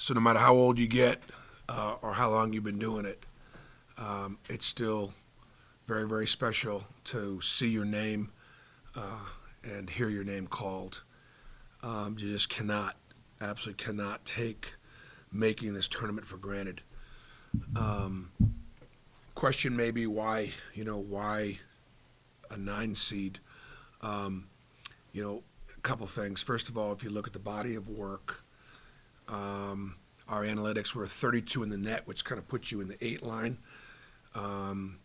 So no matter how old you get or how long you've been doing it, it's still very, very special to see your name and hear your name called. You just cannot, absolutely cannot take making this tournament for granted. Um, Question maybe why, why a 9 seed? Um, a couple things. First of all, if you look at the body of work, our analytics were 32 in the net, which kind of puts you in the 8 line. Um,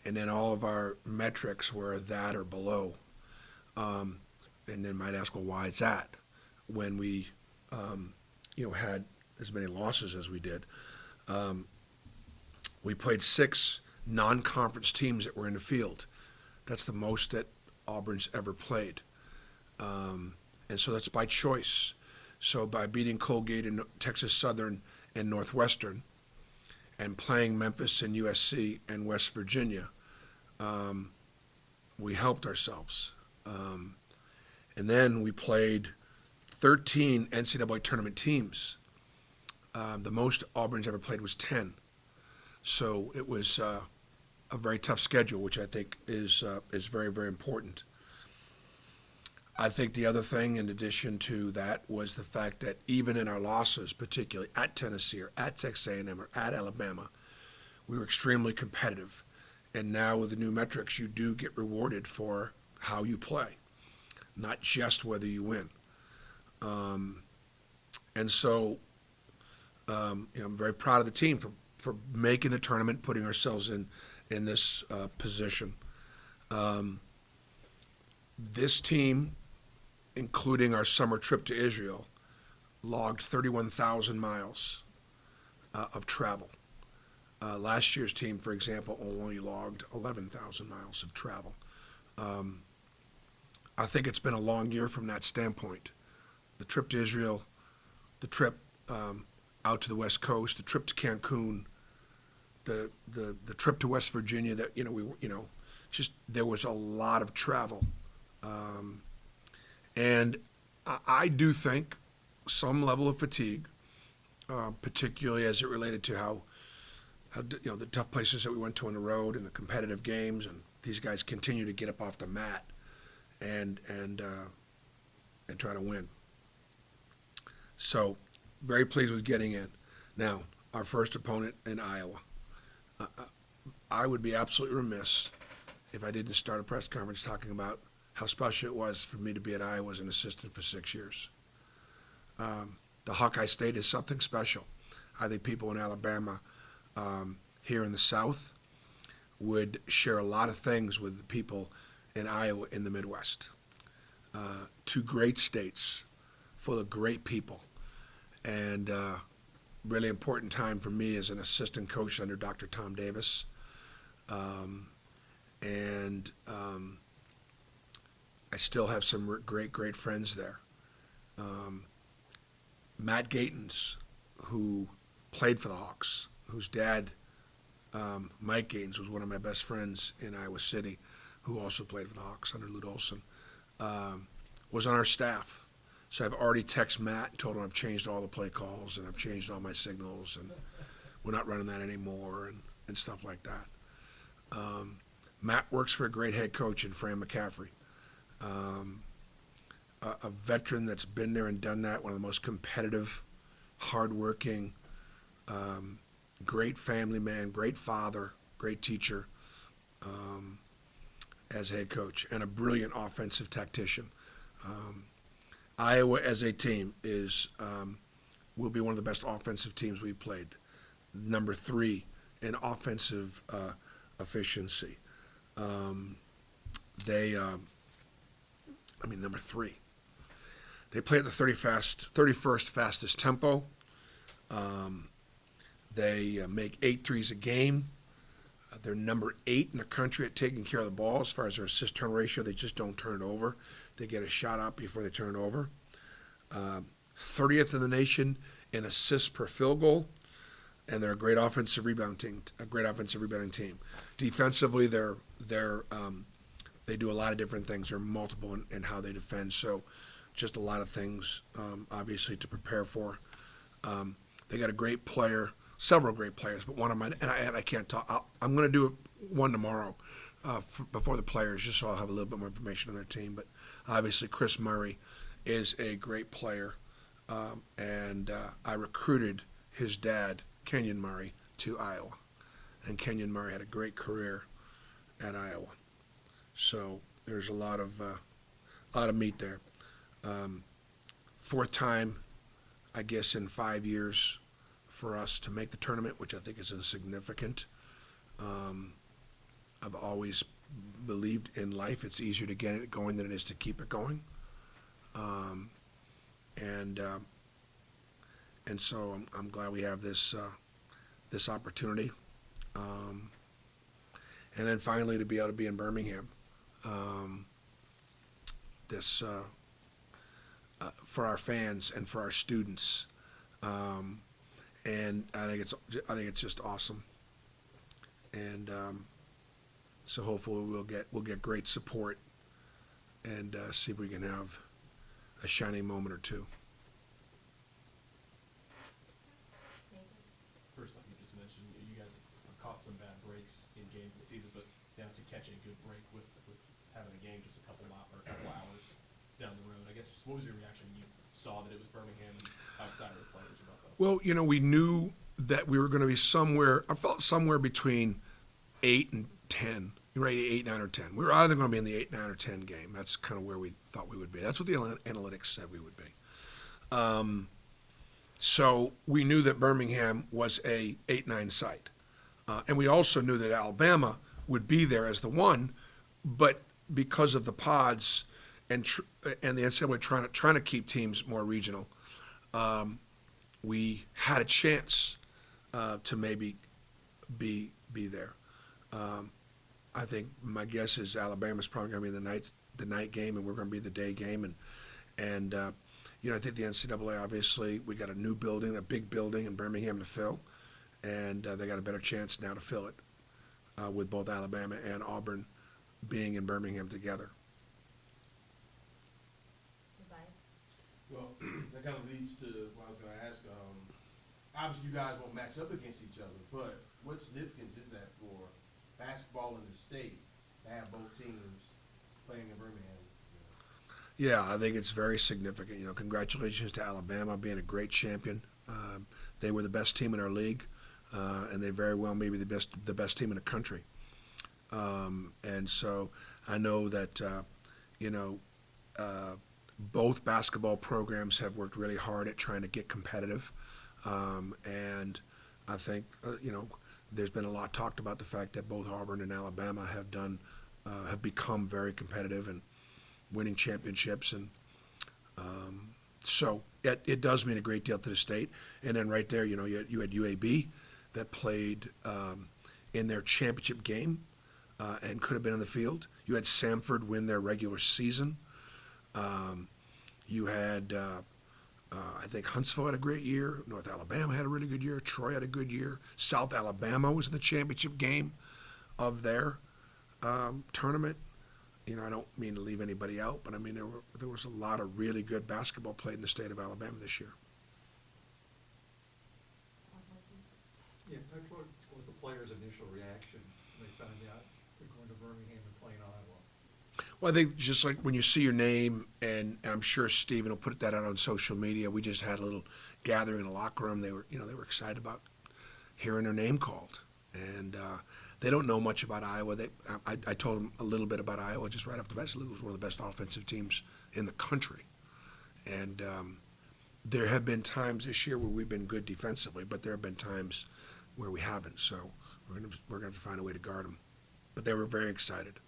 and then all of our metrics were that or below. And then might ask, well, why is that? When we, had as many losses as we did. We played 6 non-conference teams that were in the field. That's the most that Auburn's ever played. And so that's by choice. So by beating Colgate and Texas Southern and Northwestern and playing Memphis and USC and West Virginia, we helped ourselves. And then we played 13 NCAA tournament teams. The most Auburn's ever played was 10. So it was a very tough schedule, which I think is very, very important. I think the other thing, in addition to that, was the fact that even in our losses, particularly at Tennessee or at Texas A&M or at Alabama, we were extremely competitive. And now with the new metrics, you do get rewarded for how you play, not just whether you win. And so, I'm very proud of the team for making the tournament, putting ourselves in this position. This team, including our summer trip to Israel, logged 31,000 miles of travel. Last year's team, for example, only logged 11,000 miles of travel. I think it's been a long year from that standpoint. The trip to Israel, the trip out to the West Coast, the trip to Cancun, the trip to West Virginia. That just there was a lot of travel, and I do think some level of fatigue, particularly as it related to how the tough places that we went to on the road and the competitive games, and these guys continue to get up off the mat and try to win. So, very pleased with getting in. Now, our first opponent in Iowa. I would be absolutely remiss if I didn't start a press conference talking about how special it was for me to be at Iowa as an assistant for 6 years. The Hawkeye State is something special. I think people in Alabama, here in the South, would share a lot of things with the people in Iowa in the Midwest. 2 great states full of great people. And really important time for me as an assistant coach under Dr. Tom Davis. I still have some great friends there. Matt Gatens, who played for the Hawks, whose dad, Mike Gatens, was one of my best friends in Iowa City, who also played for the Hawks under Lute Olson, was on our staff. So I've already texted Matt and told him I've changed all the play calls and I've changed all my signals and we're not running that anymore and stuff like that. Matt works for a great head coach in Fran McCaffrey, a veteran that's been there and done that, one of the most competitive, hardworking, great family man, great father, great teacher as head coach, and a brilliant offensive tactician. Iowa as a team will be one of the best offensive teams we've played. Number 3 in offensive efficiency. Number 3. They play at the 31st fastest tempo. They make 8 threes a game. They're number 8 in the country at taking care of the ball as far as their assist-turn ratio. They just don't turn it over. They get a shot up before they turn it over. 30th in the nation in assists per field goal, and they're a great offensive rebounding team. Defensively, they do a lot of different things. They're multiple in how they defend. So, just a lot of things, obviously, to prepare for. They got a great player, several great players, but one of mine, and I can't talk. I'm going to do one tomorrow before the players, just so I'll have a little bit more information on their team. But obviously, Chris Murray is a great player, and I recruited his dad, Kenyon Murray, to Iowa, and Kenyon Murray had a great career at Iowa. So there's a lot of meat there. Fourth time, I guess, in 5 years for us to make the tournament, which I think is insignificant. I've always believed in life it's easier to get it going than it is to keep it going. And so I'm glad we have this opportunity. And then finally to be able to be in Birmingham. For our fans and for our students. And I think it's just awesome. And so hopefully we'll get great support and see if we can have a shining moment or two. First, like you just mentioned, you guys have caught some bad breaks in games this season, but now to catch a good break with having a game just a couple hours down the road, I guess, just what was your reaction when you saw that it was Birmingham, and how excited were the players about that? Well, we knew that we were going to be somewhere. I felt somewhere between 8 and 10. Right, 8, 9, or 10. We were either going to be in the 8, 9, or 10 game. That's kind of where we thought we would be. That's what the analytics said we would be. So we knew that Birmingham was a 8-9 site, and we also knew that Alabama would be there as the one, but because of the pods and the NCAA trying to keep teams more regional, we had a chance to maybe be there. I think my guess is Alabama's probably going to be the night game, and we're going to be the day game. And I think the NCAA, obviously, we got a new building, a big building in Birmingham to fill, and they got a better chance now to fill it with both Alabama and Auburn being in Birmingham together. Well, that kind of leads to what I was going to ask. Obviously, you guys won't match up against each other, but what significance is that for basketball in the state to have both teams playing in Birmingham? Yeah, I think it's very significant. Congratulations to Alabama being a great champion. They were the best team in our league, and they very well may be the best team in the country. And so I know that both basketball programs have worked really hard at trying to get competitive, and I think there's been a lot talked about the fact that both Auburn and Alabama have become very competitive and winning championships, and so it does mean a great deal to the state. And then right there, you had UAB that played in their championship game and could have been in the field. You had Samford win their regular season. You had, I think Huntsville had a great year. North Alabama had a really good year. Troy had a good year. South Alabama was in the championship game of their tournament. I don't mean to leave anybody out, but I mean there was a lot of really good basketball played in the state of Alabama this year. Yeah, Coach, what was the players' initial reaction when they found out they're going to Birmingham and playing Iowa? Well, I think just like when you see your name, and I'm sure Steven will put that out on social media. We just had a little gathering in the locker room. They were excited about hearing their name called, and they don't know much about Iowa. I told them a little bit about Iowa just right off the bat. It was one of the best offensive teams in the country, and there have been times this year where we've been good defensively, but there have been times where we haven't. So we're gonna have to find a way to guard them. But they were very excited.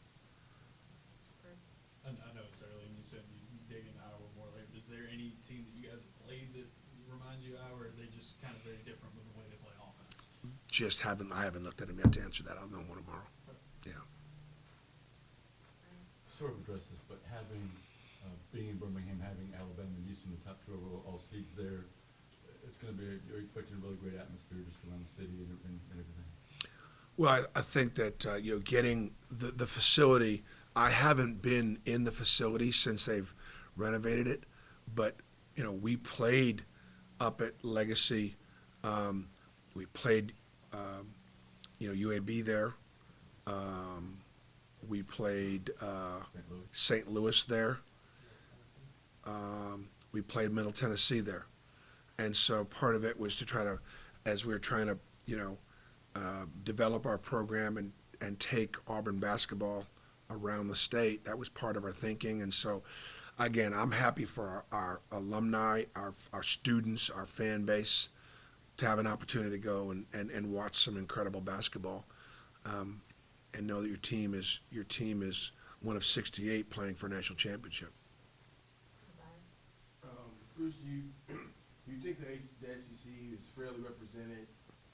I know it's early, and you said you dig into Iowa more later. Is there any team that you guys have played that reminds you of Iowa, or are they just kind of very different with the way they play offense? I haven't looked at them yet to answer that. I'll know more tomorrow. Yeah. Sort of address this, but being in Birmingham, having Alabama and Houston, the top two overall seeds there, it's going to be, you're expecting a really great atmosphere just around the city and everything. Well, I think that getting the facility. I haven't been in the facility since they've renovated it, but we played up at Legacy We played, UAB there. We played St. Louis. St. Louis there. We played Middle Tennessee there. And so part of it was to try to, as we were trying to, develop our program and take Auburn basketball around the state, that was part of our thinking. And so, again, I'm happy for our alumni, our students, our fan base, to have an opportunity to go and watch some incredible basketball, and know that your team is one of 68 playing for a national championship. Bruce, do you think the SEC is fairly represented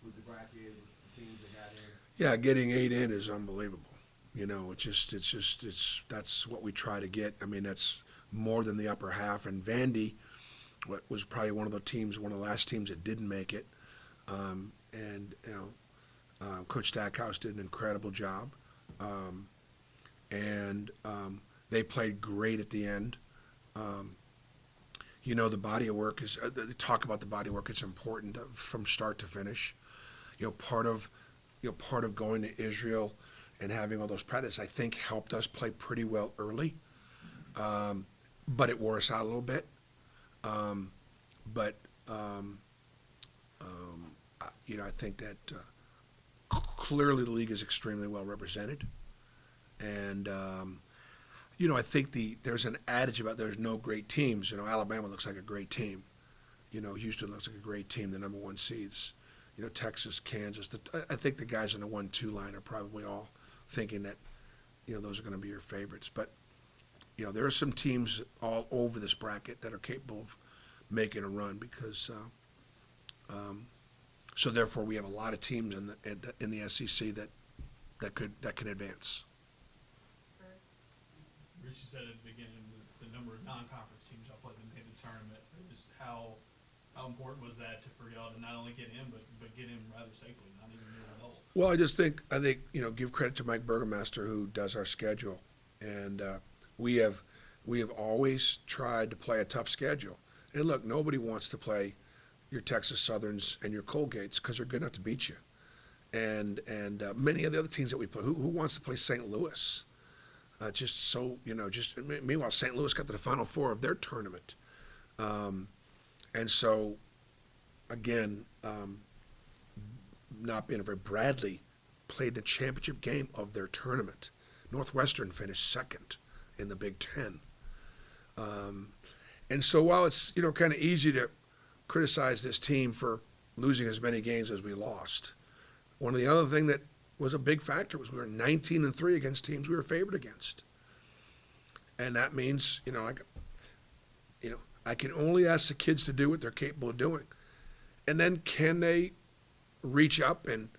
with the bracket, with the teams that got in? Yeah, getting 8 in is unbelievable. That's what we try to get. I mean, that's more than the upper half. And Vandy was probably one of the last teams that didn't make it. Coach Stackhouse did an incredible job. They played great at the end. The body of work is, they talk about the body of work, it's important from start to finish. Part of going to Israel and having all those practices, I think, helped us play pretty well early. But it wore us out a little bit. I think that clearly the league is extremely well represented. And, I think there's an adage about there's no great teams. Alabama looks like a great team. Houston looks like a great team, the number 1 seeds. Texas, Kansas. I think the guys in the 1-2 line are probably all thinking that, those are going to be your favorites. But, there are some teams all over this bracket that are capable of making a run because, so therefore we have a lot of teams in the SEC that can advance. Rich, you said at the beginning the number of non-conference teams y'all played in the tournament. Just how important was that to for y'all to not only get in, but get in rather safely, not even near the bubble? Well, I think give credit to Mike Burgomaster who does our schedule, and we have always tried to play a tough schedule. And look, nobody wants to play your Texas Southerns and your Colgates because they're good enough to beat you. And many of the other teams that we play, who wants to play St. Louis? Meanwhile, St. Louis got to the Final Four of their tournament. And so, again, not being very, Bradley played the championship game of their tournament. Northwestern finished second in the Big Ten. And so while it's, kind of easy to criticize this team for losing as many games as we lost, one of the other thing that was a big factor was we were 19-3 against teams we were favored against. And that means, I can only ask the kids to do what they're capable of doing. And then can they reach up and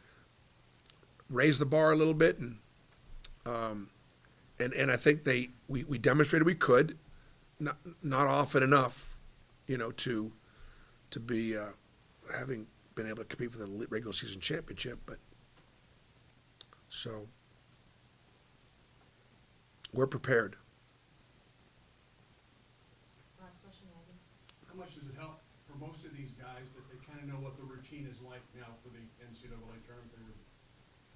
raise the bar a little bit? And I think we demonstrated we could, not often enough, to be having been able to compete for the regular season championship. But so we're prepared. Last question, Aggie. How much does it help for most of these guys that they kind of know what the routine is like now for the NCAA tournament? They were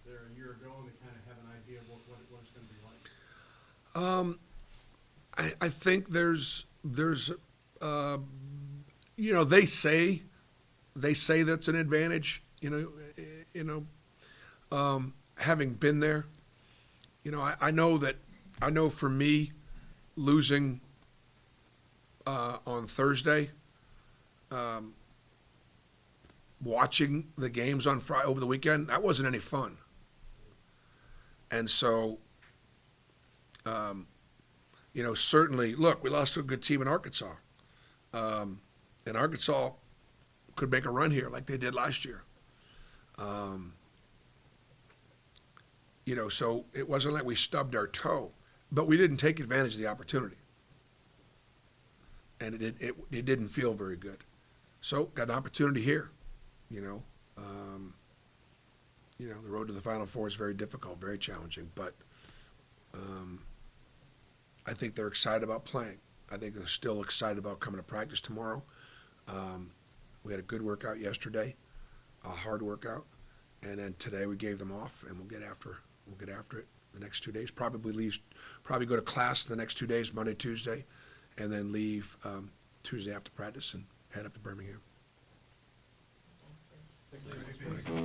there a year ago and they kind of have an idea of what it's going to be like. I think there's they say that's an advantage, having been there, I know for me, losing on Thursday, watching the games on Friday over the weekend, that wasn't any fun. And so, certainly, look, we lost to a good team in Arkansas. And Arkansas could make a run here like they did last year. So it wasn't like we stubbed our toe, but we didn't take advantage of the opportunity. And it didn't feel very good. So got an opportunity here, the road to the Final Four is very difficult, very challenging, but I think they're excited about playing. I think they're still excited about coming to practice tomorrow. We had a good workout yesterday. a hard workout. And then today we gave them off, and we'll get after it the next 2 days. Probably go to class the next 2 days, Monday, Tuesday, and then leave Tuesday after practice and head up to Birmingham. Thanks, Rich. Thanks, Rich.